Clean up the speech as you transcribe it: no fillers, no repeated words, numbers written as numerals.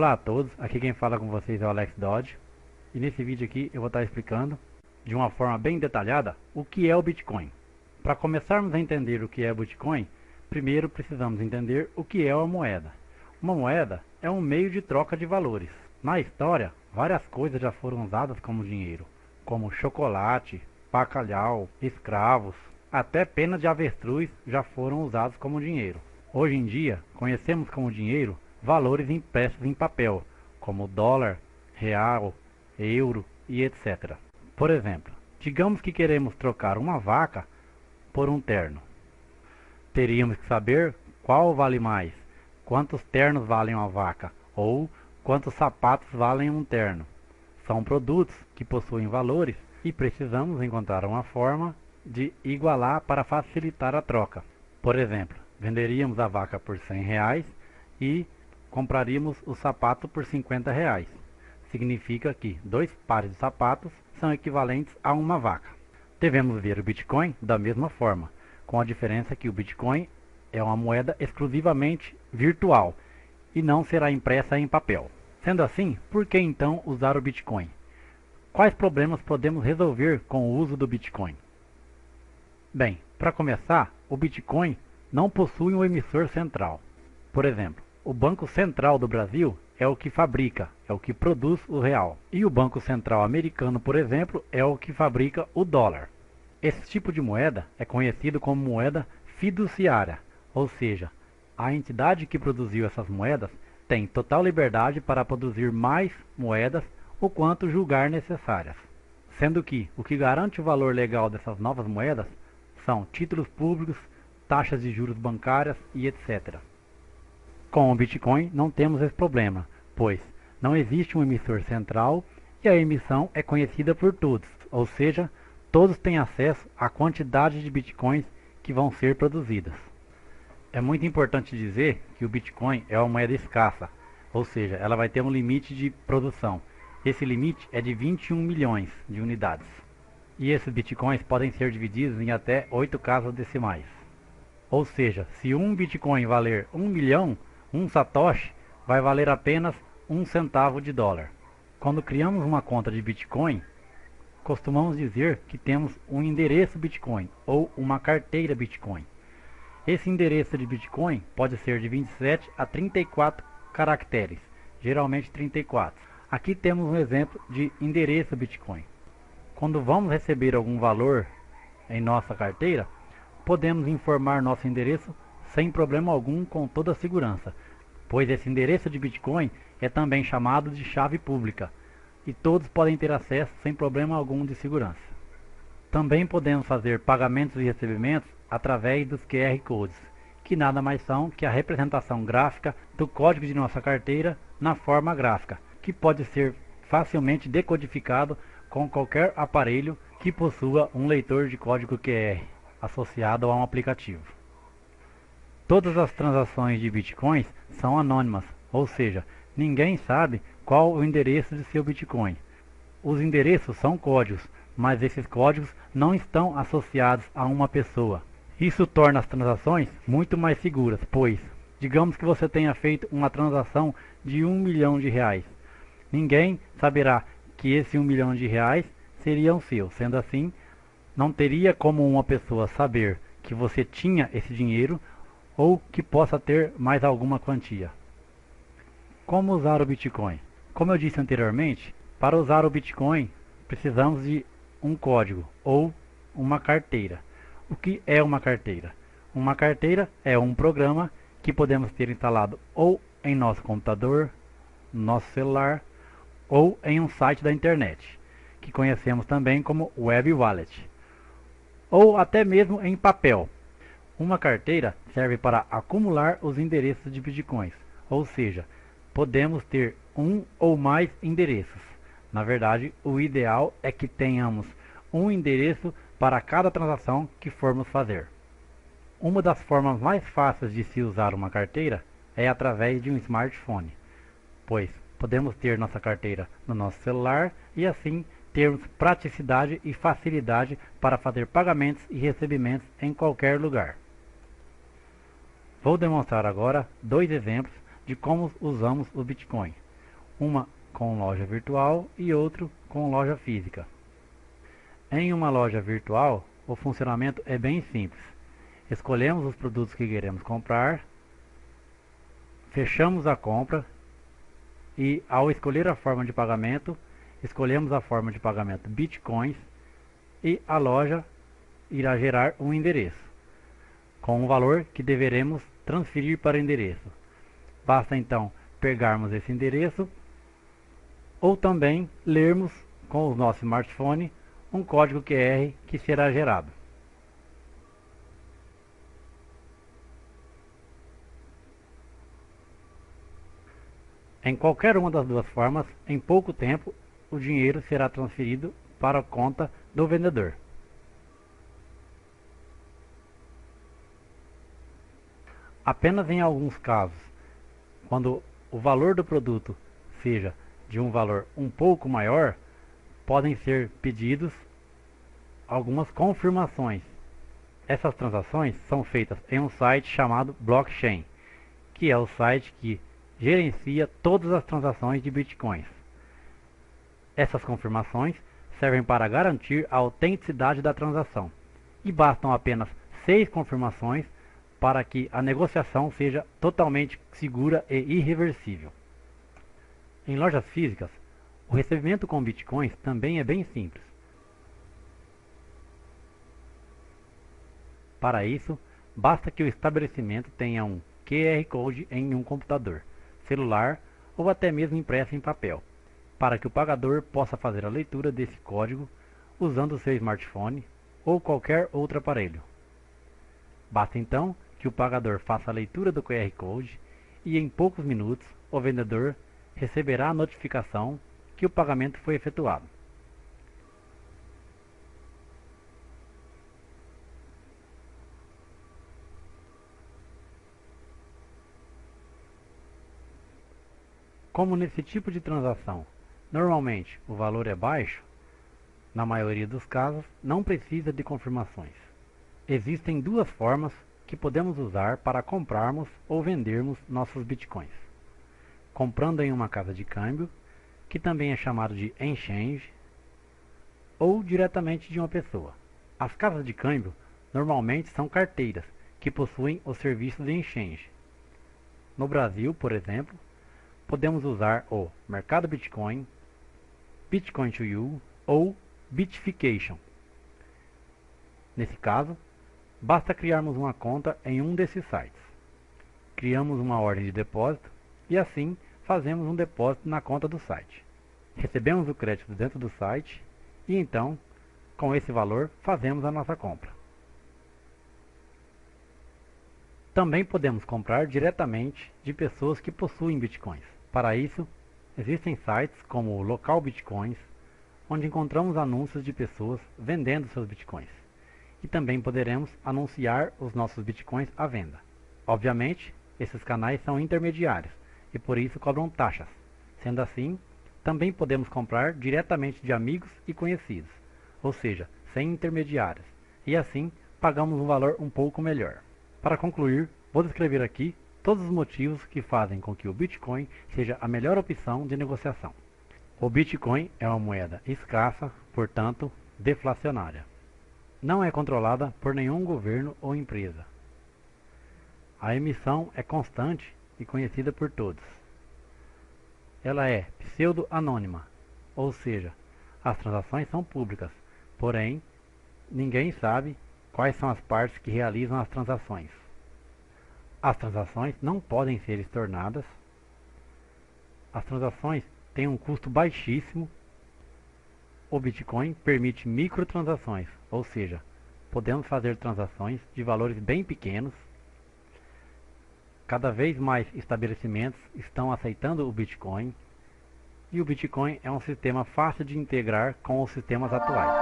Olá a todos, aqui quem fala com vocês é o Alex Dodge e nesse vídeo aqui eu vou estar explicando de uma forma bem detalhada o que é o Bitcoin. Para começarmos a entender o que é o Bitcoin, primeiro precisamos entender o que é uma moeda. Uma moeda é um meio de troca de valores. Na história, várias coisas já foram usadas como dinheiro, como chocolate, bacalhau, escravos, até penas de avestruz já foram usados como dinheiro. Hoje em dia, conhecemos como dinheiro valores impressos em papel, como dólar, real, euro e etc. Por exemplo, digamos que queremos trocar uma vaca por um terno. Teríamos que saber qual vale mais, quantos ternos valem uma vaca ou quantos sapatos valem um terno. São produtos que possuem valores e precisamos encontrar uma forma de igualar para facilitar a troca. Por exemplo, venderíamos a vaca por R$100 e compraríamos o sapato por R$50. Significa que 2 pares de sapatos são equivalentes a uma vaca. Devemos ver o Bitcoin da mesma forma, com a diferença que o Bitcoin é uma moeda exclusivamente virtual e não será impressa em papel. Sendo assim, por que então usar o Bitcoin? Quais problemas podemos resolver com o uso do Bitcoin? Bem, para começar, o Bitcoin não possui um emissor central. Por exemplo, o Banco Central do Brasil é o que fabrica, é o que produz o real. E o Banco Central americano, por exemplo, é o que fabrica o dólar. Esse tipo de moeda é conhecido como moeda fiduciária, ou seja, a entidade que produziu essas moedas tem total liberdade para produzir mais moedas o quanto julgar necessárias. Sendo que o que garante o valor legal dessas novas moedas são títulos públicos, taxas de juros bancárias e etc. Com o Bitcoin não temos esse problema, pois não existe um emissor central e a emissão é conhecida por todos, ou seja, todos têm acesso à quantidade de Bitcoins que vão ser produzidas. É muito importante dizer que o Bitcoin é uma moeda escassa, ou seja, ela vai ter um limite de produção. Esse limite é de 21 milhões de unidades. E esses Bitcoins podem ser divididos em até 8 casas decimais. Ou seja, se um Bitcoin valer 1 milhão, um satoshi vai valer apenas 1 centavo de dólar. Quando criamos uma conta de Bitcoin, costumamos dizer que temos um endereço Bitcoin ou uma carteira Bitcoin. Esse endereço de Bitcoin pode ser de 27 a 34 caracteres, geralmente 34. Aqui temos um exemplo de endereço Bitcoin. Quando vamos receber algum valor em nossa carteira, podemos informar nosso endereço sem problema algum, com toda a segurança, pois esse endereço de Bitcoin é também chamado de chave pública e todos podem ter acesso sem problema algum de segurança. Também podemos fazer pagamentos e recebimentos através dos QR Codes, que nada mais são que a representação gráfica do código de nossa carteira na forma gráfica, que pode ser facilmente decodificado com qualquer aparelho que possua um leitor de código QR associado a um aplicativo. Todas as transações de Bitcoins são anônimas, ou seja, ninguém sabe qual o endereço de seu Bitcoin. Os endereços são códigos, mas esses códigos não estão associados a uma pessoa. Isso torna as transações muito mais seguras, pois, digamos que você tenha feito uma transação de R$1 milhão. Ninguém saberá que esse R$1 milhão seria o seu. Sendo assim, não teria como uma pessoa saber que você tinha esse dinheiro ou que possa ter mais alguma quantia. Como usar o Bitcoin? Como eu disse anteriormente, para usar o Bitcoin precisamos de um código ou uma carteira. O que é uma carteira? Uma carteira é um programa que podemos ter instalado ou em nosso computador, no nosso celular ou em um site da internet, que conhecemos também como Web Wallet, ou até mesmo em papel. Uma carteira serve para acumular os endereços de Bitcoins, ou seja, podemos ter um ou mais endereços. Na verdade, o ideal é que tenhamos um endereço para cada transação que formos fazer. Uma das formas mais fáceis de se usar uma carteira é através de um smartphone, pois podemos ter nossa carteira no nosso celular e assim termos praticidade e facilidade para fazer pagamentos e recebimentos em qualquer lugar. Vou demonstrar agora 2 exemplos de como usamos o Bitcoin. uma com loja virtual e outro com loja física. Em uma loja virtual, o funcionamento é bem simples. Escolhemos os produtos que queremos comprar, fechamos a compra e, ao escolher a forma de pagamento, escolhemos a forma de pagamento Bitcoins e a loja irá gerar um endereço com um valor que deveremos transferir para o endereço. Basta então pegarmos esse endereço ou também lermos com o nosso smartphone um código QR que será gerado. Em qualquer uma das duas formas, em pouco tempo, o dinheiro será transferido para a conta do vendedor. Apenas em alguns casos, quando o valor do produto seja de um valor um pouco maior, podem ser pedidos algumas confirmações. Essas transações são feitas em um site chamado Blockchain, que é o site que gerencia todas as transações de Bitcoins. Essas confirmações servem para garantir a autenticidade da transação e bastam apenas 6 confirmações para que a negociação seja totalmente segura e irreversível. Em lojas físicas, o recebimento com Bitcoins também é bem simples. Para isso, basta que o estabelecimento tenha um QR Code em um computador, celular ou até mesmo impresso em papel, para que o pagador possa fazer a leitura desse código usando o seu smartphone ou qualquer outro aparelho. Basta então que o pagador faça a leitura do QR Code e em poucos minutos o vendedor receberá a notificação que o pagamento foi efetuado. Como nesse tipo de transação, normalmente o valor é baixo, na maioria dos casos não precisa de confirmações. Existem duas formas que podemos usar para comprarmos ou vendermos nossos bitcoins. Comprando em uma casa de câmbio, que também é chamado de exchange, ou diretamente de uma pessoa. As casas de câmbio normalmente são carteiras que possuem os serviços de exchange. No Brasil, por exemplo, podemos usar o Mercado Bitcoin, Bitcoin to You ou Bitfication. Nesse caso, basta criarmos uma conta em um desses sites. Criamos uma ordem de depósito e assim fazemos um depósito na conta do site. Recebemos o crédito dentro do site e então, com esse valor, fazemos a nossa compra. Também podemos comprar diretamente de pessoas que possuem bitcoins. Para isso, existem sites como o Local Bitcoins, onde encontramos anúncios de pessoas vendendo seus bitcoins. E também poderemos anunciar os nossos bitcoins à venda. Obviamente, esses canais são intermediários e por isso cobram taxas. Sendo assim, também podemos comprar diretamente de amigos e conhecidos, ou seja, sem intermediários, e assim pagamos um valor um pouco melhor. Para concluir, vou descrever aqui todos os motivos que fazem com que o Bitcoin seja a melhor opção de negociação. O Bitcoin é uma moeda escassa, portanto, deflacionária. Não é controlada por nenhum governo ou empresa. A emissão é constante e conhecida por todos. Ela é pseudo-anônima, ou seja, as transações são públicas, porém, ninguém sabe quais são as partes que realizam as transações. As transações não podem ser estornadas. As transações têm um custo baixíssimo. O Bitcoin permite microtransações, ou seja, podemos fazer transações de valores bem pequenos. Cada vez mais estabelecimentos estão aceitando o Bitcoin e o Bitcoin é um sistema fácil de integrar com os sistemas atuais.